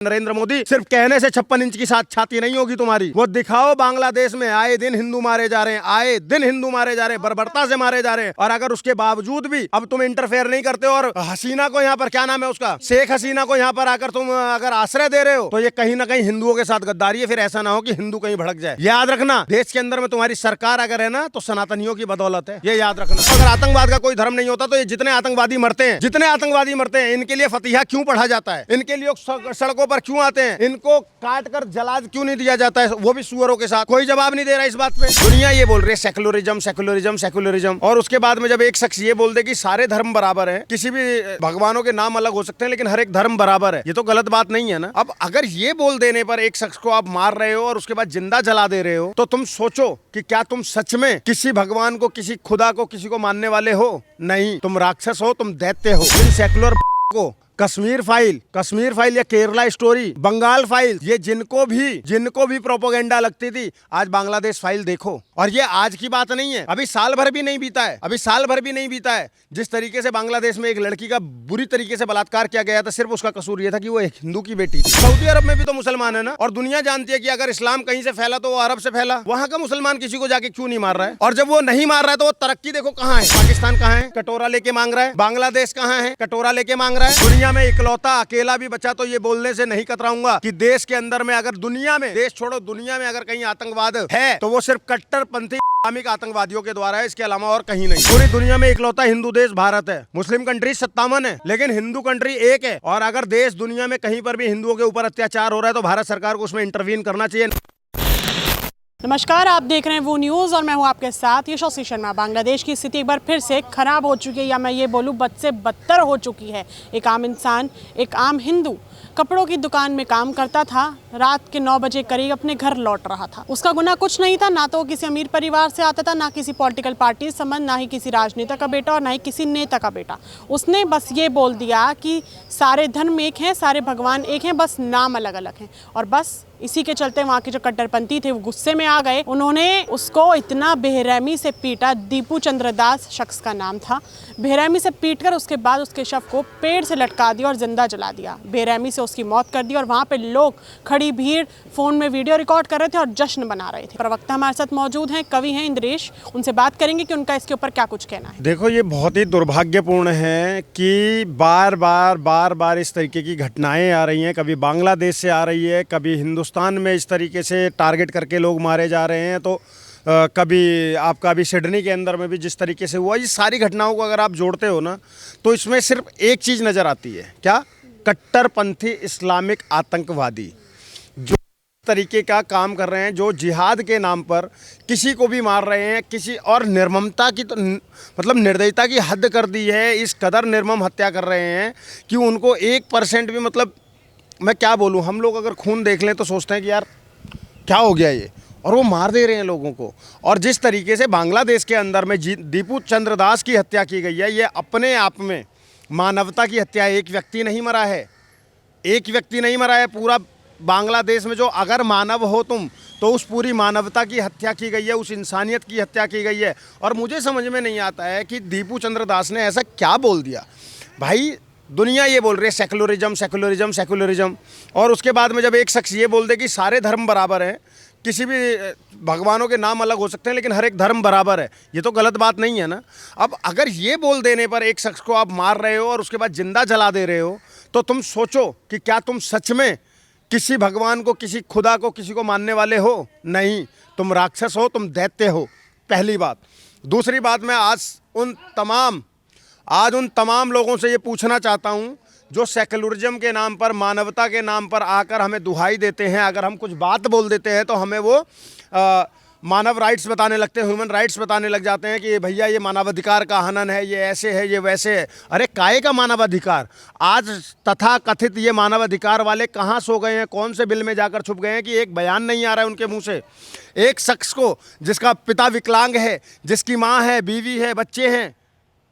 नरेंद्र मोदी सिर्फ कहने से 56 इंच की साथ छाती नहीं होगी तुम्हारी, वो दिखाओ। बांग्लादेश में आए दिन हिंदू मारे जा रहे हैं, आए दिन हिंदू मारे जा रहे हैं, बर्बरता से मारे जा रहे हैं। और अगर उसके बावजूद भी अब तुम इंटरफेयर नहीं करते और हसीना को यहाँ पर, क्या नाम है उसका, शेख हसीना को यहाँ पर आकर तुम अगर आश्रय दे रहे हो, तो ये कहीं ना कहीं हिंदुओं के साथ गद्दारी है। फिर ऐसा ना हो कि हिंदू कहीं भड़क जाए। याद रखना, देश के अंदर में तुम्हारी सरकार अगर है ना, तो सनातनियों की बदौलत है, ये याद रखना। अगर आतंकवाद का कोई धर्म नहीं होता तो ये जितने आतंकवादी मरते हैं, इनके लिए फतिहा क्यों पढ़ा जाता है, इनके लिए सड़कों पर क्यों आते हैं, इनको काट कर जला क्यों नहीं दिया जाता है, वो भी सुअरों के साथ? कोई जवाब नहीं दे रहा इस बात पे। दुनिया ये बोल रही है सेकुलरिज्म सेकुलरिज्म सेकुलरिज्म, और उसके बाद में जब एक शख्स ये बोल दे कि सारे धर्म बराबर हैं, किसी भी भगवानों के नाम अलग हो सकते हैं लेकिन हर एक धर्म बराबर है, ये तो गलत बात नहीं है ना। अब अगर ये बोल देने पर एक शख्स को आप मार रहे हो और उसके बाद जिंदा जला दे रहे हो, तो तुम सोचो कि क्या तुम सच में किसी भगवान को, किसी खुदा को, किसी को मानने वाले हो? नहीं, तुम राक्षस हो, तुम दैत्य हो। इन सेकुलर को कश्मीर फाइल या केरला स्टोरी, बंगाल फाइल, ये जिनको भी प्रोपोगेंडा लगती थी, आज बांग्लादेश फाइल देखो। और ये आज की बात नहीं है, अभी साल भर भी नहीं बीता है जिस तरीके से बांग्लादेश में एक लड़की का बुरी तरीके से बलात्कार किया गया था। सिर्फ उसका कसूर ये था कि वो एक हिंदू की बेटी थी। सऊदी अरब में भी तो मुसलमान है ना, और दुनिया जानती है कि अगर इस्लाम कहीं से फैला तो वो अरब से फैला। वहां का मुसलमान किसी को जाके क्यों नहीं मार रहा है? और जब वो नहीं मार रहा है तो वो तरक्की देखो कहाँ है। पाकिस्तान कहाँ है, कटोरा लेके मांग रहा है। बांग्लादेश कहाँ है, कटोरा लेके मांग रहा है। दुनिया में इकलौता अकेला भी बचा तो ये बोलने से नहीं कतराऊंगा कि देश के अंदर में, अगर दुनिया में, देश छोड़ो, दुनिया में अगर कहीं आतंकवाद है तो वो सिर्फ कट्टरपंथी इस्लामिक आतंकवादियों के द्वारा है, इसके अलावा और कहीं नहीं। पूरी दुनिया में इकलौता हिंदू देश भारत है। मुस्लिम कंट्री 57 है, लेकिन हिंदू कंट्री एक है। और अगर देश दुनिया में कहीं पर भी हिंदुओं के ऊपर अत्याचार हो रहा है तो भारत सरकार को उसमें इंटरवीन करना चाहिए। नमस्कार, आप देख रहे हैं वो न्यूज़ और मैं हूं आपके साथ यशस्वी शर्मा। बांग्लादेश की स्थिति एक बार फिर से खराब हो चुकी है, या मैं ये बोलूं बद से बदतर हो चुकी है। एक आम इंसान, एक आम हिंदू कपड़ों की दुकान में काम करता था, रात के 9 बजे करीब अपने घर लौट रहा था। उसका गुनाह कुछ नहीं था, ना तो किसी अमीर परिवार से आता था, ना किसी पॉलिटिकल पार्टी से संबंध, ना ही किसी राजनेता का बेटा और ना ही किसी नेता का बेटा। उसने बस ये बोल दिया कि सारे धर्म एक हैं, सारे भगवान एक हैं, बस नाम अलग अलग हैं। और बस इसी के चलते वहाँ के जो कट्टरपंथी थे वो गुस्से में आ गए। उन्होंने उसको इतना बेरहमी से पीटा, दीपू चंद्र दास शख्स का नाम था। बेरहमी से पीटकर उसके बाद उसके शव को पेड़ से लटका दिया और जिंदा जला दिया। बेरहमी से उसकी मौत कर दी और वहाँ पे लोग, खड़ी भीड़, फोन में वीडियो रिकॉर्ड कर रहे थे और जश्न बना रहे थे। प्रवक्ता हमारे साथ मौजूद हैं, कवि हैं इंद्रेश, उनसे बात करेंगे कि उनका इसके ऊपर क्या कुछ कहना है। देखो, ये बहुत ही दुर्भाग्यपूर्ण है कि बार बार इस तरीके की घटनाएं आ रही हैं। कभी बांग्लादेश से आ रही है, कभी हिंदुस्तान में इस तरीके से टारगेट करके लोग मारे जा रहे हैं, तो कभी आपका अभी सिडनी के अंदर में भी जिस तरीके से हुआ। ये सारी घटनाओं को अगर आप जोड़ते हो ना, तो इसमें सिर्फ एक चीज़ नज़र आती है, क्या? कट्टरपंथी इस्लामिक आतंकवादी जो तरीके का काम कर रहे हैं, जो जिहाद के नाम पर किसी को भी मार रहे हैं, किसी और निर्ममता की, तो मतलब निर्दयता की हद कर दी है। इस कदर निर्मम हत्या कर रहे हैं कि उनको 1% भी, मतलब मैं क्या बोलूं, हम लोग अगर खून देख लें तो सोचते हैं कि यार क्या हो गया ये, और वो मार दे रहे हैं लोगों को। और जिस तरीके से बांग्लादेश के अंदर में दीपू चंद्र दास की हत्या की गई है, ये अपने आप में मानवता की हत्या है। एक व्यक्ति नहीं मरा है, पूरा बांग्लादेश में जो, अगर मानव हो तुम, तो उस पूरी मानवता की हत्या की गई है, उस इंसानियत की हत्या की गई है। और मुझे समझ में नहीं आता है कि दीपू चंद्र दास ने ऐसा क्या बोल दिया। भाई, दुनिया ये बोल रही है सेकुलरिज्म सेकुलरिज्म सेकुलरिज्म, और उसके बाद में जब एक शख्स ये बोल दे कि सारे धर्म बराबर हैं, किसी भी भगवानों के नाम अलग हो सकते हैं लेकिन हर एक धर्म बराबर है, ये तो गलत बात नहीं है ना। अब अगर ये बोल देने पर एक शख्स को आप मार रहे हो और उसके बाद जिंदा जला दे रहे हो, तो तुम सोचो कि क्या तुम सच में किसी भगवान को, किसी खुदा को, किसी को मानने वाले हो? नहीं, तुम राक्षस हो, तुम दैत्य हो, पहली बात। दूसरी बात, मैं आज उन तमाम लोगों से ये पूछना चाहता हूँ जो सेकुलरिज्म के नाम पर, मानवता के नाम पर आकर हमें दुहाई देते हैं। अगर हम कुछ बात बोल देते हैं तो हमें वो मानव राइट्स बताने लगते हैं, ह्यूमन राइट्स बताने लग जाते हैं कि भैया ये मानवाधिकार का हनन है, ये ऐसे है, ये वैसे है। अरे काहे का मानवाधिकार? आज तथा कथित ये मानवाधिकार वाले कहाँ सो गए हैं, कौन से बिल में जाकर छुप गए हैं कि एक बयान नहीं आ रहा है उनके मुंह से। एक शख्स को, जिसका पिता विकलांग है, जिसकी माँ है, बीवी है, बच्चे हैं,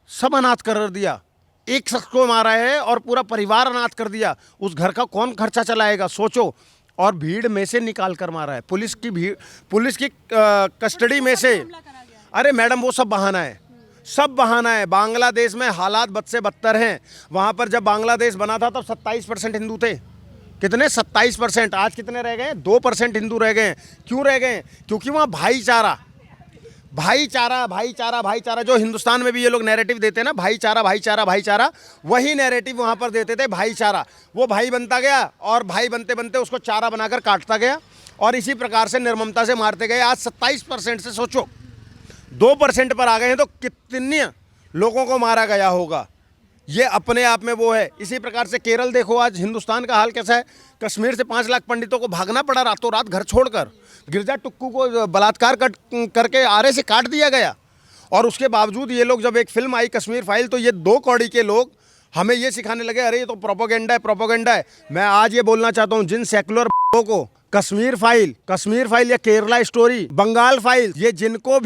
सब अनाथ कर दिया। एक शख्स को मारा है और पूरा परिवार अनाथ कर दिया। उस घर का कौन खर्चा चलाएगा, सोचो। और भीड़ में से निकाल कर मारा है, पुलिस की कस्टडी में से। अरे मैडम, वो सब बहाना है। बांग्लादेश में हालात बद से बदतर हैं। वहाँ पर जब बांग्लादेश बना था तब 27% हिंदू थे, कितने 27%, आज कितने रह गए 2% हिंदू रह गए। क्यों रह गए? क्योंकि वहाँ भाईचारा भाईचारा भाईचारा भाईचारा जो हिंदुस्तान में भी ये लोग नैरेटिव देते हैं ना, भाईचारा भाईचारा भाईचारा, वही नैरेटिव वहाँ पर देते थे। भाईचारा, वो भाई बनता गया और भाई बनते बनते उसको चारा बनाकर काटता गया और इसी प्रकार से निर्ममता से मारते गए। आज 27% से सोचो 2% पर आ गए हैं तो कितने लोगों को मारा गया होगा। ये अपने आप में वो है। इसी प्रकार से केरल देखो, आज हिंदुस्तान का हाल कैसा है। कश्मीर से 5 लाख पंडितों को भागना पड़ा रातों रात घर छोड़कर। गिरजा टुक्कू को बलात्कार करके आरे से काट दिया गया। और उसके बावजूद ये लोग, जब एक फिल्म आई कश्मीर फाइल, तो ये 2 कौड़ी के लोग हमें ये सिखाने लगे, अरे ये तो प्रोपोगेंडा है, प्रोपोगेंडा है। मैं आज ये बोलना चाहता हूँ, जिन सेकुलर को कश्मीर फाइल या केरला स्टोरी, बंगाल फाइल, ये जिनको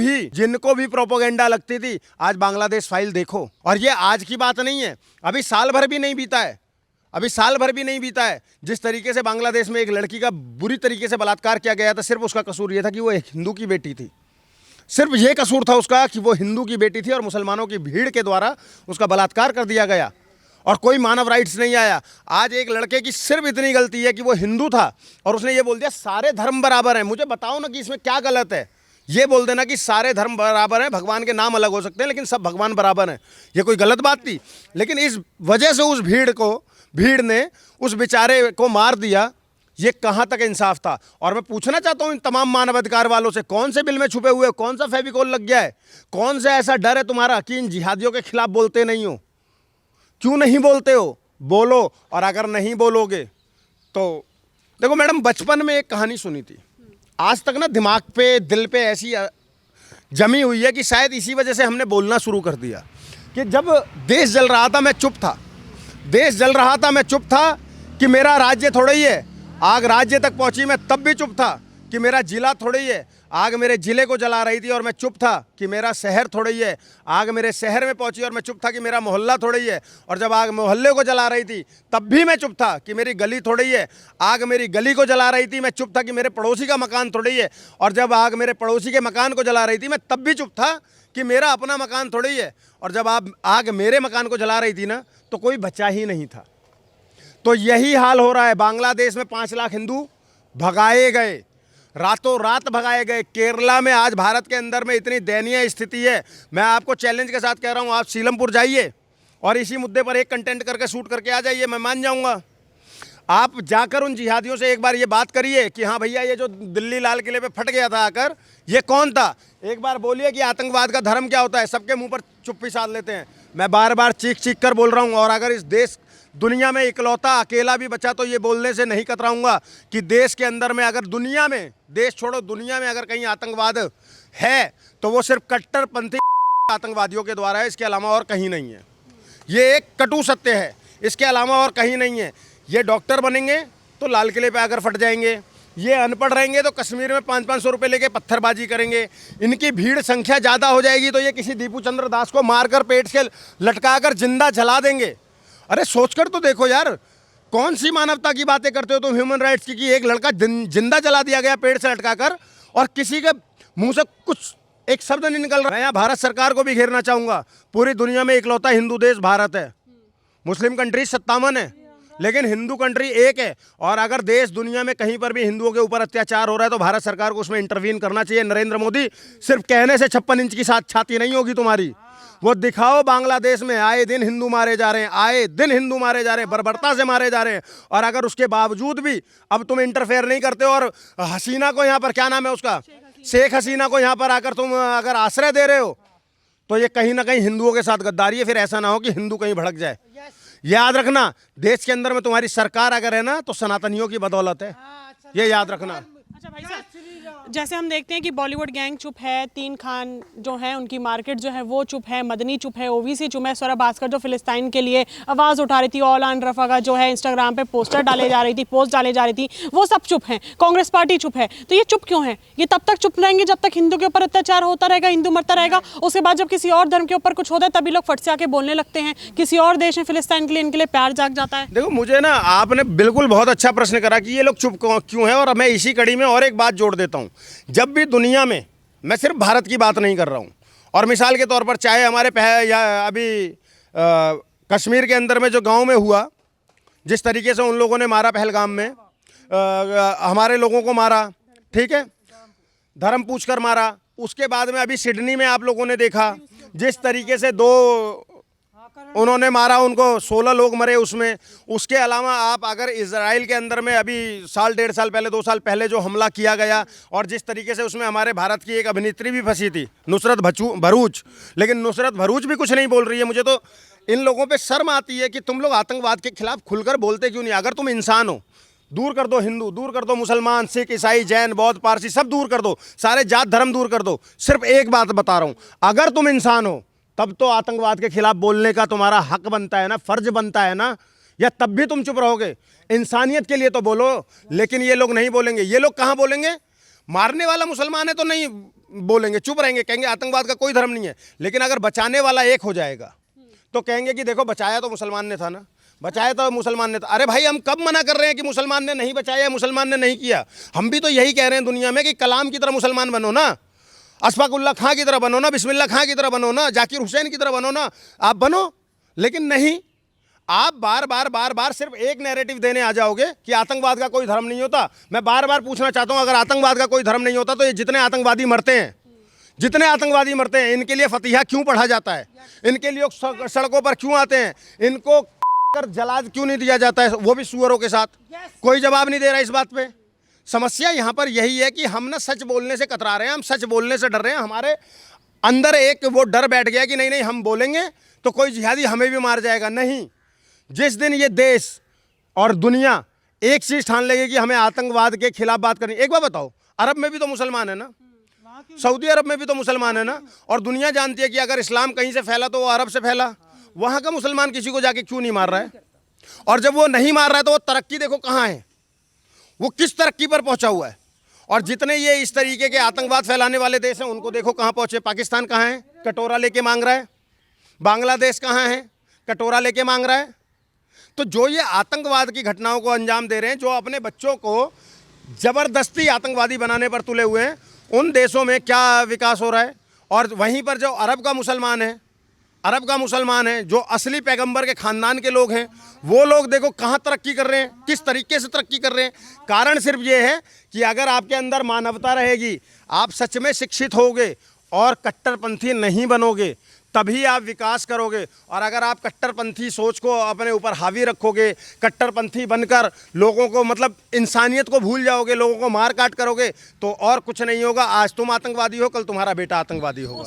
भी प्रोपोगेंडा लगती थी, आज बांग्लादेश फाइल देखो। और ये आज की बात नहीं है, अभी साल भर भी नहीं बीता है जिस तरीके से बांग्लादेश में एक लड़की का बुरी तरीके से बलात्कार किया गया था। सिर्फ उसका कसूर ये था कि वो एक हिंदू की बेटी थी। सिर्फ ये कसूर था उसका कि वो हिंदू की बेटी थी और मुसलमानों की भीड़ के द्वारा उसका बलात्कार कर दिया गया और कोई मानव राइट्स नहीं आया। आज एक लड़के की सिर्फ इतनी गलती है कि वो हिंदू था और उसने ये बोल दिया सारे धर्म बराबर हैं। मुझे बताओ ना कि इसमें क्या गलत है। ये बोल देना कि सारे धर्म बराबर हैं, भगवान के नाम अलग हो सकते हैं लेकिन सब भगवान बराबर हैं, ये कोई गलत बात थी? लेकिन इस वजह से उस भीड़ ने उस बेचारे को मार दिया। ये कहाँ तक इंसाफ था? और मैं पूछना चाहता हूँ इन तमाम मानवाधिकार वालों से, कौन से बिल में छुपे हुए, कौन सा फेविकोल लग गया है, कौन सा ऐसा डर है तुम्हारा कि इन जिहादियों के खिलाफ बोलते नहीं हो? क्यों नहीं बोलते हो? बोलो। और अगर नहीं बोलोगे तो देखो मैडम, बचपन में एक कहानी सुनी थी, आज तक ना दिमाग पे, दिल पे ऐसी जमी हुई है कि शायद इसी वजह से हमने बोलना शुरू कर दिया कि जब देश जल रहा था मैं चुप था कि मेरा राज्य थोड़ा ही है। आग राज्य तक पहुंची, मैं तब भी चुप था कि मेरा जिला थोड़ा ही है। आग मेरे जिले को जला रही थी और मैं चुप था कि मेरा शहर थोड़ा ही है। आग मेरे शहर में पहुंची और मैं चुप था कि मेरा मोहल्ला थोड़ा ही है। और जब आग मोहल्ले को जला रही थी तब भी मैं चुप था कि मेरी गली थोड़ी ही है। आग मेरी गली को जला रही थी, मैं चुप था कि मेरे पड़ोसी का मकान थोड़ा ही है। और जब आग मेरे पड़ोसी के मकान को जला रही थी, मैं तब भी चुप था कि मेरा अपना मकान थोड़ा ही है। और जब आग मेरे मकान को जला रही थी ना, तो कोई बचा ही नहीं था। तो यही हाल हो रहा है। बांग्लादेश में 5 लाख हिंदू भगाए गए, रातों रात भगाए गए। केरला में आज भारत के अंदर में इतनी दयनीय स्थिति है। मैं आपको चैलेंज के साथ कह रहा हूँ, आप सीलमपुर जाइए और इसी मुद्दे पर एक कंटेंट करके शूट करके आ जाइए, मैं मान जाऊँगा। आप जाकर उन जिहादियों से एक बार ये बात करिए कि हाँ भैया, ये जो दिल्ली लाल किले पे फट गया था आकर, ये कौन था? एक बार बोलिए कि आतंकवाद का धर्म क्या होता है। सबके मुंह पर चुप्पी साध लेते हैं। मैं बार बार चीख कर बोल रहा हूँ। और अगर इस दुनिया में इकलौता अकेला भी बचा तो ये बोलने से नहीं कतराऊंगा कि देश के अंदर में, अगर दुनिया में, देश छोड़ो, दुनिया में अगर कहीं आतंकवाद है तो वो सिर्फ कट्टरपंथी आतंकवादियों के द्वारा है, इसके अलावा और कहीं नहीं है। ये एक कटु सत्य है, इसके अलावा और कहीं नहीं है। ये डॉक्टर बनेंगे तो लाल किले पे आकर फट जाएंगे, ये अनपढ़ रहेंगे तो कश्मीर में 500-500 रुपये लेके पत्थरबाजी करेंगे, इनकी भीड़ संख्या ज़्यादा हो जाएगी तो ये किसी दीपू चंद्र दास को मारकर पेट से लटकाकर जिंदा जला देंगे। अरे सोचकर तो देखो यार, कौन सी मानवता की बातें करते हो तुम, ह्यूमन राइट्स की, कि एक लड़का जिंदा जला दिया गया पेड़ से लटकाकर और किसी के मुंह से कुछ एक शब्द नहीं निकल रहा। मैं यहाँ भारत सरकार को भी घेरना चाहूँगा। पूरी दुनिया में इकलौता हिंदू देश भारत है। मुस्लिम कंट्री 57 है लेकिन हिंदू कंट्री एक है। और अगर देश दुनिया में कहीं पर भी हिंदुओं के ऊपर अत्याचार हो रहा है तो भारत सरकार को उसमें इंटरवीन करना चाहिए। नरेंद्र मोदी, सिर्फ कहने से 56 इंच की छाती नहीं होगी तुम्हारी, वो दिखाओ। बांग्लादेश में आए दिन हिंदू मारे जा रहे हैं, बर्बरता से मारे जा रहे हैं। और अगर उसके बावजूद भी अब तुम इंटरफेयर नहीं करते और हसीना को यहाँ पर, क्या नाम है उसका, शेख हसीना को यहाँ पर आकर तुम अगर आश्रय दे रहे हो तो ये कहीं ना कहीं हिंदुओं के साथ गद्दारी है। फिर ऐसा ना हो कि हिंदू कहीं भड़क जाए। याद रखना, देश के अंदर में तुम्हारी सरकार अगर है ना तो सनातनियों की बदौलत है, ये याद रखना। अच्छा भाई साहब, जैसे हम देखते हैं कि बॉलीवुड गैंग चुप है, तीन खान जो है उनकी मार्केट जो है वो चुप है, मदनी चुप है, ओवीसी चुप है, स्वरा भास्कर जो फिलिस्तीन के लिए आवाज़ उठा रही थी, ऑल ऑन रफा का जो है इंस्टाग्राम पे पोस्ट डाले जा रही थी, वो सब चुप हैं। कांग्रेस पार्टी चुप है। तो ये चुप क्यों है? ये तब तक चुप रहेंगे जब तक हिंदू के ऊपर अत्याचार होता रहेगा, हिंदू मरता रहेगा। उसके बाद जब किसी और धर्म के ऊपर कुछ होता है तभी लोग फट से आके बोलने लगते हैं। किसी और देश में फिलिस्तीन के लिए इनके लिए प्यार जाग जाता है। देखो, मुझे ना आपने बिल्कुल बहुत अच्छा प्रश्न करा कि ये लोग चुप क्यों है। और मैं इसी कड़ी में और एक बात जोड़ देता हूँ। जब भी दुनिया में, मैं सिर्फ भारत की बात नहीं कर रहा हूँ, और मिसाल के तौर पर चाहे हमारे या अभी कश्मीर के अंदर में जो गांव में हुआ, जिस तरीके से उन लोगों ने मारा पहलगाम में, हमारे लोगों को मारा, ठीक है, धर्म पूछकर मारा। उसके बाद में अभी सिडनी में आप लोगों ने देखा जिस तरीके से दो उन्होंने मारा, उनको 16 लोग मरे उसमें। उसके अलावा आप अगर इजराइल के अंदर में अभी साल 1.5 साल पहले 2 साल पहले जो हमला किया गया और जिस तरीके से उसमें हमारे भारत की एक अभिनेत्री भी फंसी थी, नुसरत भरूच, लेकिन नुसरत भरूच भी कुछ नहीं बोल रही है। मुझे तो इन लोगों पे शर्म आती है कि तुम लोग आतंकवाद के खिलाफ खुलकर बोलते क्यों नहीं। अगर तुम इंसान हो, दूर कर दो हिंदू, दूर कर दो मुसलमान, सिख, ईसाई, जैन, बौद्ध, पारसी, सब दूर कर दो, सारे जात धर्म दूर कर दो। सिर्फ एक बात बता रहा हूं, अगर तुम इंसान हो तब तो आतंकवाद के खिलाफ बोलने का तुम्हारा हक बनता है ना, फर्ज बनता है ना, या तब भी तुम चुप रहोगे? इंसानियत के लिए तो बोलो। लेकिन ये लोग नहीं बोलेंगे। ये लोग कहाँ बोलेंगे? मारने वाला मुसलमान है तो नहीं बोलेंगे, चुप रहेंगे, कहेंगे आतंकवाद का कोई धर्म नहीं है। लेकिन अगर बचाने वाला एक हो जाएगा तो कहेंगे कि देखो बचाया तो मुसलमान ने था ना, बचाया तो मुसलमान ने था। अरे भाई, हम कब मना कर रहे हैं कि मुसलमान ने नहीं बचाया, मुसलमान ने नहीं किया? हम भी तो यही कह रहे हैं दुनिया में कि कलाम की तरह मुसलमान बनो ना, अशफाकुल्ला खां की तरह बनो ना, बिस्मिल्लाह खां की तरह बनो ना, जाकिर हुसैन की तरह बनो ना, आप बनो। लेकिन नहीं, आप बार बार सिर्फ एक नैरेटिव देने आ जाओगे कि आतंकवाद का कोई धर्म नहीं होता। मैं बार बार पूछना चाहता हूं, अगर आतंकवाद का कोई धर्म नहीं होता तो ये जितने आतंकवादी मरते हैं, इनके लिए फतिहा क्यों पढ़ा जाता है? इनके लिए सड़कों पर क्यों आते हैं? इनको जला क्यों नहीं दिया जाता है, वो भी सुअरों के साथ? कोई जवाब नहीं दे रहा इस बात पे। समस्या यहाँ पर यही है कि हम ना सच बोलने से कतरा रहे हैं, हम सच बोलने से डर रहे हैं। हमारे अंदर एक वो डर बैठ गया कि नहीं हम बोलेंगे तो कोई जिहादी हमें भी मार जाएगा। नहीं, जिस दिन ये देश और दुनिया एक चीज ठान लेगी कि हमें आतंकवाद के खिलाफ बात करनी। एक बार बताओ, अरब में भी तो मुसलमान है ना, सऊदी अरब में भी तो मुसलमान है ना, और दुनिया जानती है कि अगर इस्लाम कहीं से फैला तो वो अरब से फैला। वहाँ का मुसलमान किसी को जाके क्यों नहीं मार रहा है? और जब वो नहीं मार रहा है तो वो तरक्की देखो कहाँ है, वो किस तरक्की पर पहुंचा हुआ है। और जितने ये इस तरीके के आतंकवाद फैलाने वाले देश हैं उनको देखो कहाँ पहुंचे। पाकिस्तान कहाँ है? कटोरा लेके मांग रहा है। बांग्लादेश कहाँ है? कटोरा लेके मांग रहा है। तो जो ये आतंकवाद की घटनाओं को अंजाम दे रहे हैं, जो अपने बच्चों को जबरदस्ती आतंकवादी बनाने पर तुले हुए हैं, उन देशों में क्या विकास हो रहा है? और वहीं पर जो अरब का मुसलमान है, जो असली पैगंबर के खानदान के लोग हैं, वो लोग देखो कहाँ तरक्की कर रहे हैं, किस तरीके से तरक्की कर रहे हैं। कारण सिर्फ ये है कि अगर आपके अंदर मानवता रहेगी, आप सच में शिक्षित होगे और कट्टरपंथी नहीं बनोगे, तभी आप विकास करोगे। और अगर आप कट्टरपंथी सोच को अपने ऊपर हावी रखोगे, कट्टरपंथी बनकर लोगों को मतलब इंसानियत को भूल जाओगे, लोगों को मार काट करोगे, तो और कुछ नहीं होगा। आज तुम आतंकवादी हो, कल तुम्हारा बेटा आतंकवादी होगा।